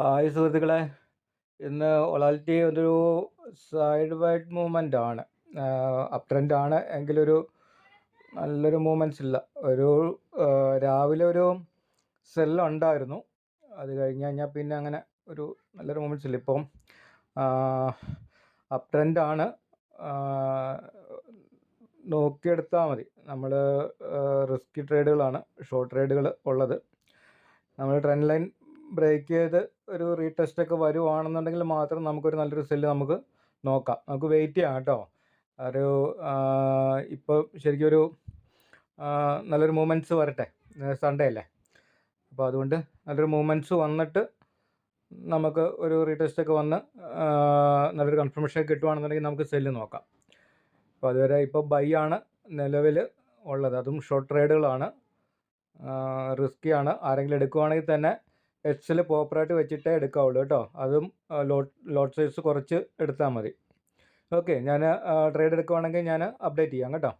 Hi സുഹൃത്തുക്കളെ, ഇന്ന് volatility ഒരു സൈഡ് വൈഡ് മൂവ്മെൻ്റ് ആണ്. അപ് ട്രെൻഡ് ആണ് എങ്കിലൊരു നല്ലൊരു മൂവ്മെൻറ്റ്സ് ഇല്ല. രാവിലെ ഒരു സെല്ലുണ്ടായിരുന്നു. അത് കഴിഞ്ഞ് കഴിഞ്ഞാൽ പിന്നെ അങ്ങനെ ഒരു നല്ലൊരു മൂവ്മെൻറ്റ്സ് ഇല്ല. ഇപ്പം അപ് ട്രെൻഡ് ആണ്. നോക്കിയെടുത്താൽ മതി. നമ്മൾ റിസ്കി ട്രേഡുകളാണ്, ഷോർട്ട് ട്രേഡുകൾ ഉള്ളത്. നമ്മൾ ട്രെൻഡ് ലൈൻ ബ്രേക്ക് ചെയ്ത് ഒരു റീടെസ്റ്റ് ഒക്കെ വരുവാണെന്നുണ്ടെങ്കിൽ മാത്രം നമുക്കൊരു നല്ലൊരു സെല്ല് നമുക്ക് നോക്കാം. നമുക്ക് വെയിറ്റ് ചെയ്യാം കേട്ടോ. ഇപ്പോൾ ശരിക്കും ഒരു നല്ലൊരു മൂവ്മെൻറ്റ്സ് വരട്ടെ. സൺഡേ അല്ലേ, അപ്പോൾ അതുകൊണ്ട് നല്ലൊരു മൂവ്മെൻറ്റ്സ് വന്നിട്ട് നമുക്ക് ഒരു റീടെസ്റ്റ് ഒക്കെ വന്ന് നല്ലൊരു കൺഫർമേഷൻ കിട്ടുവാണെന്നുണ്ടെങ്കിൽ നമുക്ക് സെല്ല് നോക്കാം. അപ്പോൾ അതുവരെ ഇപ്പോൾ ബൈ ആണ് നിലവിൽ ഉള്ളത്, അതും ഷോർട്ട് ട്രേഡുകളാണ്. റിസ്ക്കിയാണ്. ആരെങ്കിലും എടുക്കുവാണെങ്കിൽ തന്നെ എക്സിൽ പ്രോപ്പറായിട്ട് വെച്ചിട്ടേ എടുക്കാവുള്ളൂ കേട്ടോ. അതും ലോട്ട് സൈസ് കുറച്ച് എടുത്താൽ മതി. ഓക്കെ, ഞാൻ ട്രേഡ് എടുക്കുവാണെങ്കിൽ ഞാൻ അപ്ഡേറ്റ് ചെയ്യാം കേട്ടോ.